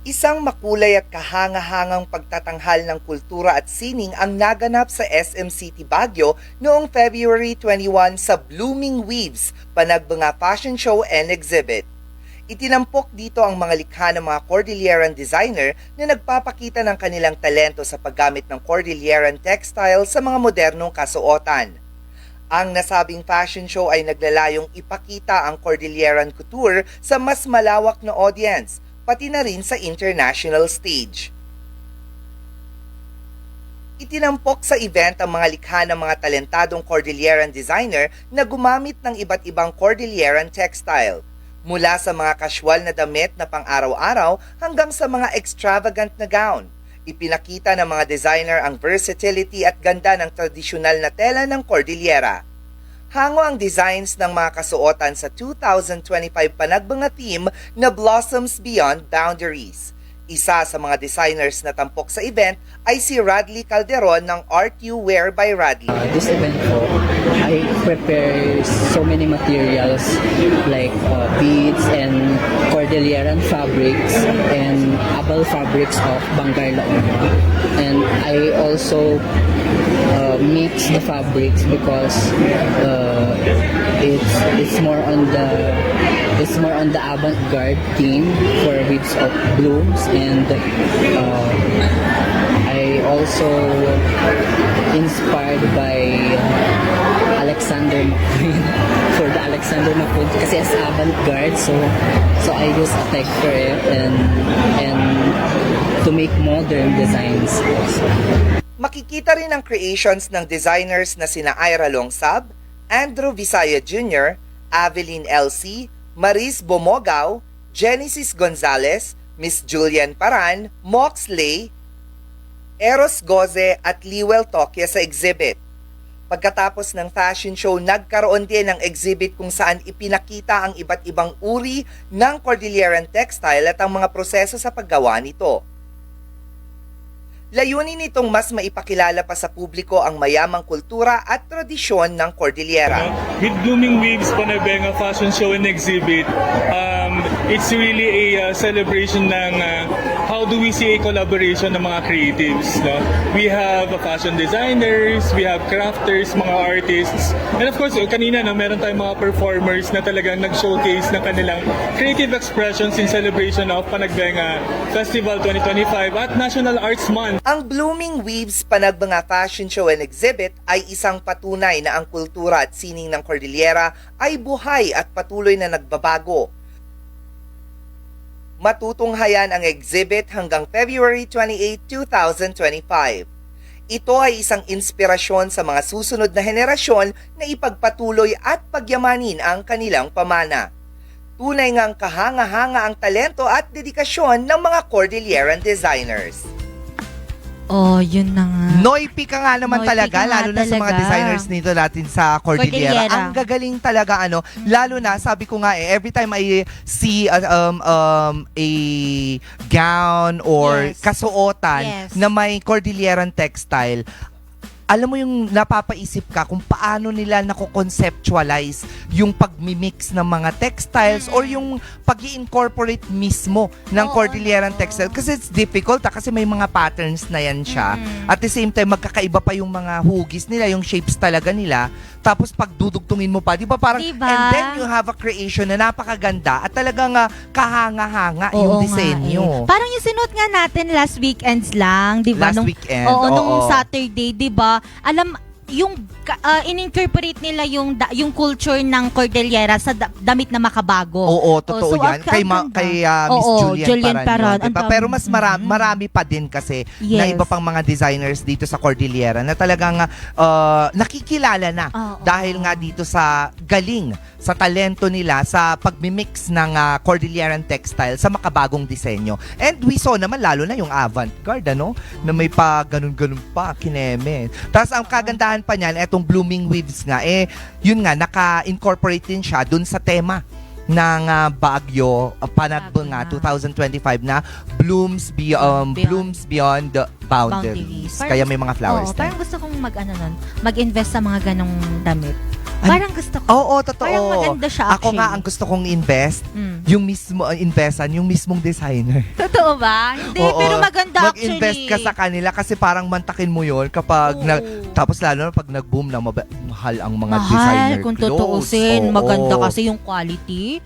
Isang makulay at kahanga-hangang pagtatanghal ng kultura at sining ang naganap sa SM City Baguio noong February 21 sa Blooming Weaves, Panagbanga Fashion Show and Exhibit. Itinampok dito ang mga likha ng mga Cordilleran designer na nagpapakita ng kanilang talento sa paggamit ng Cordilleran textile sa mga modernong kasuotan. Ang nasabing fashion show ay naglalayong ipakita ang Cordilleran couture sa mas malawak na audience, pati na rin sa international stage. Itinampok sa event ang mga likha ng mga talentadong Cordilleran designer na gumamit ng iba't ibang Cordilleran textile, mula sa mga casual na damit na pang-araw-araw hanggang sa mga extravagant na gown. Ipinakita ng mga designer ang versatility at ganda ng tradisyonal na tela ng Cordillera. Hango ang designs ng mga kasuotan sa 2025 Panagbanga theme na Blossoms Beyond Boundaries. Isa sa mga designers na tampok sa event ay si Radley Calderon ng Art You Wear by Radley. This event po, I prepare so many materials like beads and Cordilleran fabrics and abal fabrics of Bangar Laona. And I also mix the fabrics because it's more on the avant-garde theme for Weaves of Blooms, and I also inspired by Alexander McQueen for the Alexander McQueen kasi as avant-garde, so I use a texture and to make modern designs also. Makikita rin ang creations ng designers na sina Ira Longsab, Andrew Visaya Jr., Aveline LC, Maris Bomogao, Genesis Gonzalez, Miss Julian Paran, Moxley, Eros Goze at Liwel Tokya sa exhibit. Pagkatapos ng fashion show, nagkaroon din ng exhibit kung saan ipinakita ang iba't ibang uri ng Cordilleran textile at ang mga proseso sa paggawa nito. Layunin nitong mas maipakilala pa sa publiko ang mayamang kultura at tradisyon ng Cordillera. With Blooming Weaves Panagbanga Fashion Show and Exhibit, it's really a celebration ng how do we see a collaboration ng mga creatives. No? We have fashion designers, we have crafters, mga artists, and of course, kanina meron tayong mga performers na talagang nag-showcase ng kanilang creative expressions in celebration of Panagbanga Festival 2025 at National Arts Month. Ang Blooming Weaves Panagbanga Fashion Show and Exhibit ay isang patunay na ang kultura at sining ng Cordillera ay buhay at patuloy na nagbabago. Matutunghayan ang exhibit hanggang February 28, 2025. Ito ay isang inspirasyon sa mga susunod na henerasyon na ipagpatuloy at pagyamanin ang kanilang pamana. Tunay ngang kahanga-hanga ang talento at dedikasyon ng mga Cordilleran designers. Oh, yun na nga. Noipi ka nga naman Noipi talaga, ka nga lalo na sa mga talaga. designers nito natin sa Cordillera. Ang gagaling talaga, lalo na, sabi ko nga every time I see a gown or Yes. kasuotan Yes. na may Cordilleran textile, alam mo yung napapaisip ka kung paano nila nako-conceptualize yung pagmimix ng mga textiles or yung pag-i-incorporate mismo ng Cordilleran textile. Kasi it's difficult kasi may mga patterns na yan siya. At the same time, magkakaiba pa yung mga hugis nila, yung shapes talaga nila. Tapos pag dudugtungin mo pa, di ba parang, Diba? and then you have a creation na napakaganda at talagang kahanga-hanga yung Oo disenyo. nga eh. Parang yung sinuot nga natin last weekends lang, di ba? Last weekend, Oo, nung oo. Saturday, di ba? Alam, yung in-incorporate nila yung culture ng Cordillera sa damit na makabago. Oo, totoo so, yan. Kay Miss Oo, Julian Paran. Ang Diba? dami. Pero mas marami pa din kasi na Yes. iba pang mga designers dito sa Cordillera na talagang nakikilala na Oo. dahil nga dito sa galing, sa talento nila sa pagmimix ng Cordilleran textile sa makabagong disenyo. And we saw naman lalo na yung avant-garde, na may pa ganun-ganun pa, kineme. Tapos ang kagandahan pa niyan, etong Blooming Weaves nga, yun nga, naka-incorporate din siya dun sa tema ng Baguio Panagbanga 2025 na Blooms Beyond the Boundaries. Parang- Kaya may mga flowers Oo, na. parang gusto kong mag-invest sa mga ganong damit. Parang gusto ko. Oo, totoo. Parang maganda siya Ako nga, ang actually. gusto kong invest, Mm. yung mismo, yung mismong designer. Totoo ba? Hindi, Oo. pero maganda Mag-invest actually. ka sa kanila kasi parang mantakin mo yon kapag Oo. tapos lalo na pag nag-boom na mahal ang mga Mahal designer kung clothes. tutuusin. Oo. Maganda kasi yung quality.